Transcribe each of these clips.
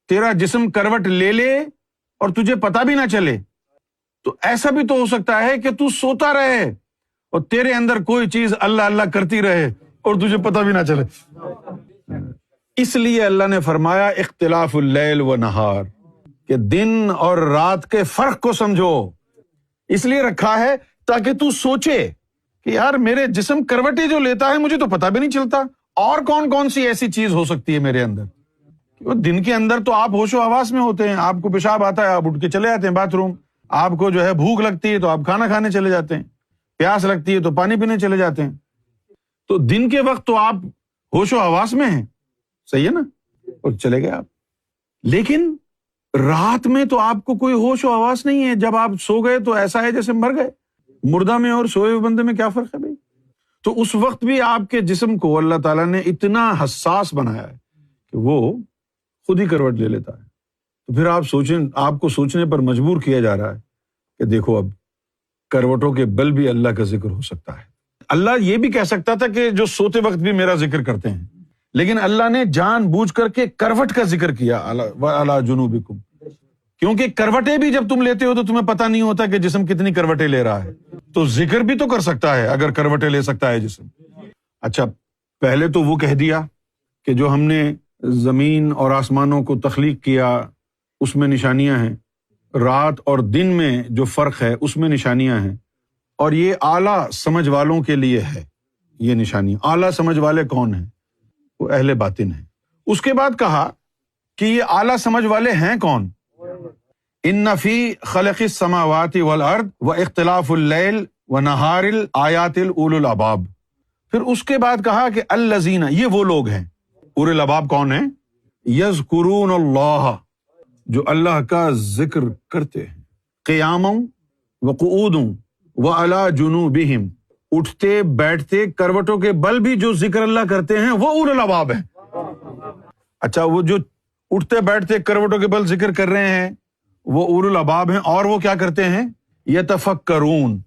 تیرا جسم کروٹ لے لے اور تجھے پتا بھی نہ چلے، تو ایسا بھی تو ہو سکتا ہے کہ تو سوتا رہے اور تیرے اندر کوئی چیز اللہ اللہ کرتی رہے اور تجھے پتا بھی نہ چلے۔ اس لیے اللہ نے فرمایا اختلاف اللیل و نہار، کہ دن اور رات کے فرق کو سمجھو۔ اس لیے رکھا ہے تاکہ تو سوچے کہ یار میرے جسم کروٹیں جو لیتا ہے مجھے تو پتا بھی نہیں چلتا، اور کون کون سی ایسی چیز ہو سکتی ہے میرے اندر۔ دن کے اندر تو آپ ہوش و حواس میں ہوتے ہیں، آپ کو پیشاب آتا ہے آپ اٹھ کے چلے جاتے ہیں باتھ روم، آپ کو جو ہے بھوک لگتی ہے تو آپ کھانا کھانے چلے جاتے ہیں، پیاس لگتی ہے تو پانی پینے چلے جاتے ہیں۔ تو دن کے وقت تو آپ ہوش و حواس میں ہیں، صحیح ہے نا، اور چلے گئے آپ۔ لیکن رات میں تو آپ کو کوئی ہوش و حواس نہیں ہے، جب آپ سو گئے تو ایسا ہے جیسے مر گئے۔ مردہ میں اور سوئے ہوئے بندے میں کیا فرق ہے بھائی؟ تو اس وقت بھی آپ کے جسم کو اللہ تعالیٰ نے اتنا حساس بنایا ہے کہ وہ خود ہی کروٹ لے لیتا ہے۔ تو پھر آپ سوچیں، آپ کو سوچنے پر مجبور کیا جا رہا ہے کہ دیکھو اب کروٹوں کے بل بھی اللہ کا ذکر ہو سکتا ہے۔ اللہ یہ بھی کہہ سکتا تھا کہ جو سوتے وقت بھی میرا ذکر کرتے ہیں، لیکن اللہ نے جان بوجھ کر کے کروٹ کا ذکر کیا، علی جنوبکم، کیونکہ کروٹیں بھی جب تم لیتے ہو تو تمہیں پتہ نہیں ہوتا کہ جسم کتنی کروٹیں لے رہا ہے، تو ذکر بھی تو کر سکتا ہے اگر کروٹیں لے سکتا ہے جسم۔ اچھا، پہلے تو وہ کہہ دیا کہ جو ہم نے زمین اور آسمانوں کو تخلیق کیا اس میں نشانیاں ہیں، رات اور دن میں جو فرق ہے اس میں نشانیاں ہیں، اور یہ اعلیٰ سمجھ والوں کے لیے ہے یہ نشانی۔ اعلیٰ سمجھ والے کون ہیں؟ وہ اہل باطن ہیں۔ اس کے بعد کہا کہ یہ اعلیٰ سمجھ والے ہیں کون؟ ان فی خلق السماوات والارض واختلاف اللیل ونہار الآیات الاولی الالباب۔ پھر اس کے بعد کہا کہ الذین، یہ وہ لوگ ہیں، اولو الالباب کون ہیں؟ یذکرون اللہ، جو اللہ کا ذکر کرتے ہیں، قیاما وقعودا وعلی جنوبہم، اٹھتے بیٹھتے کروٹوں کے بل بھی جو ذکر اللہ کرتے ہیں وہ اولو الالباب ہیں۔ اچھا، وہ جو اٹھتے بیٹھتے کروٹوں کے بل ذکر کر رہے ہیں وہ اولو الالباب ہیں، اور وہ کیا کرتے ہیں؟ یتفکرون،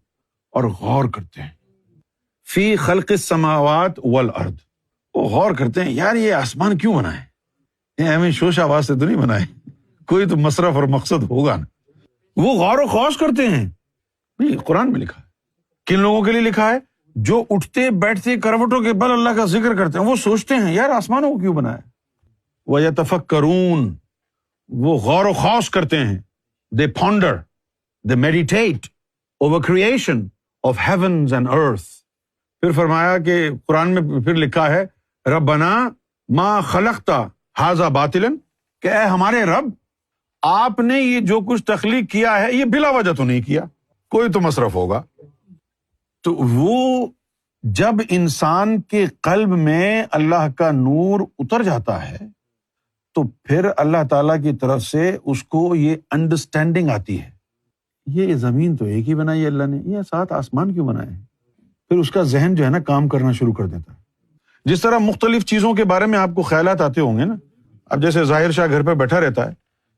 اور غور کرتے ہیں، فی خلق السماوات والارض، وہ غور کرتے ہیں یار یہ آسمان کیوں بنا ہے، یہ ہمیں شوش آواز سے تو نہیں بنا ہے، کوئی تو مصرف اور مقصد ہوگا نا۔ وہ غور و خوض کرتے ہیں۔ قرآن میں لکھا ہے، کن لوگوں کے لیے لکھا ہے؟ جو اٹھتے بیٹھتے کروٹوں کے بل اللہ کا ذکر کرتے ہیں، وہ سوچتے ہیں یار آسمانوں کو کیوں بنایا۔ وَيَتَفَكَّرُونَ، وہ غور و خوض کرتے ہیں، they ponder, they meditate over creation of heavens and earth۔ پھر فرمایا کہ قرآن میں پھر لکھا ہے ربنا ما خلقت ھذا باطلا، کہ اے ہمارے رب آپ نے یہ جو کچھ تخلیق کیا ہے یہ بلا وجہ تو نہیں کیا، کوئی تو مصرف ہوگا۔ تو وہ جب انسان کے قلب میں اللہ کا نور اتر جاتا ہے تو پھر اللہ تعالیٰ کی طرف سے اس کو یہ انڈرسٹینڈنگ آتی ہے، یہ زمین تو ایک ہی بنائی ہے اللہ نے، یہ 7 آسمان کیوں بنائے ہیں۔ پھر اس کا ذہن جو ہے نا کام کرنا شروع کر دیتا ہے۔ جس طرح مختلف چیزوں کے بارے میں آپ کو خیالات آتے ہوں گے نا، اب جیسے ظاہر شاہ گھر پہ بیٹھا رہتا ہے،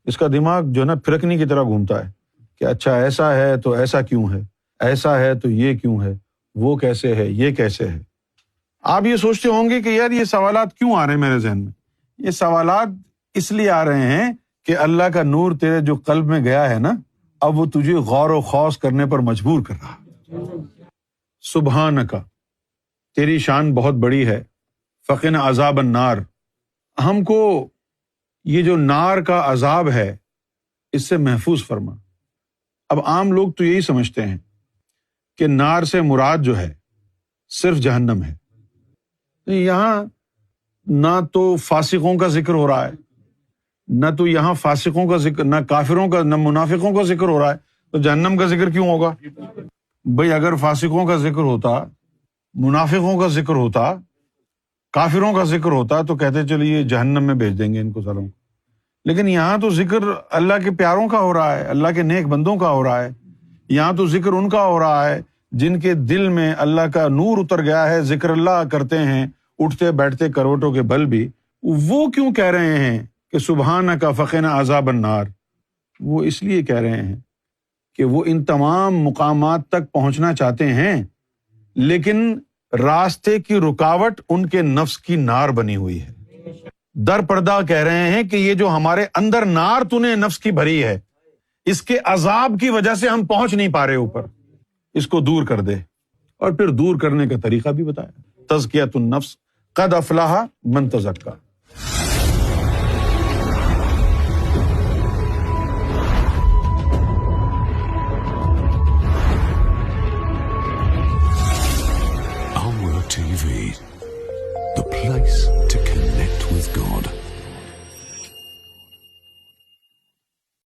اس کا دماغ جو ہے نا پھرکنی کی طرح گھومتا ہے کہ اچھا ایسا ہے تو ایسا کیوں ہے، ایسا ہے تو یہ کیوں ہے، وہ کیسے ہے، یہ کیسے ہے۔ آپ یہ سوچتے ہوں گے کہ یار یہ سوالات کیوں آ رہے ہیں میرے ذہن میں؟ یہ سوالات اس لیے آ رہے ہیں کہ اللہ کا نور تیرے جو قلب میں گیا ہے نا، اب وہ تجھے غور و خوض کرنے پر مجبور کر رہا ہے۔ سبحانک، تیری شان بہت بڑی ہے، فقنا عذاب النار، ہم کو یہ جو نار کا عذاب ہے اس سے محفوظ فرما۔ اب عام لوگ تو یہی سمجھتے ہیں کہ نار سے مراد جو ہے صرف جہنم ہے۔ یہاں نہ تو فاسقوں کا ذکر ہو رہا ہے، نہ تو یہاں فاسقوں کا ذکر، نہ کافروں کا، نہ منافقوں کا ذکر ہو رہا ہے، تو جہنم کا ذکر کیوں ہوگا؟ بھئی اگر فاسقوں کا ذکر ہوتا، منافقوں کا ذکر ہوتا، کافروں کا ذکر ہوتا تو کہتے چلیے جہنم میں بھیج دیں گے ان کو ساروں کو۔ لیکن یہاں تو ذکر اللہ کے پیاروں کا ہو رہا ہے، اللہ کے نیک بندوں کا ہو رہا ہے، یہاں تو ذکر ان کا ہو رہا ہے جن کے دل میں اللہ کا نور اتر گیا ہے، ذکر اللہ کرتے ہیں، اٹھتے بیٹھتے کروٹوں کے بل بھی۔ وہ کیوں کہہ رہے ہیں کہ سبحانک فقنا عذاب النار؟ وہ اس لیے کہہ رہے ہیں کہ وہ ان تمام مقامات تک پہنچنا چاہتے ہیں، لیکن راستے کی رکاوٹ ان کے نفس کی نار بنی ہوئی ہے۔ در پردہ کہہ رہے ہیں کہ یہ جو ہمارے اندر نار تو نے نفس کی بھری ہے، اس کے عذاب کی وجہ سے ہم پہنچ نہیں پا رہے اوپر، اس کو دور کر دے۔ اور پھر دور کرنے کا طریقہ بھی بتایا، تزکیۃ النفس، قد افلح من تزکا۔ Our TV, the place to connect with God.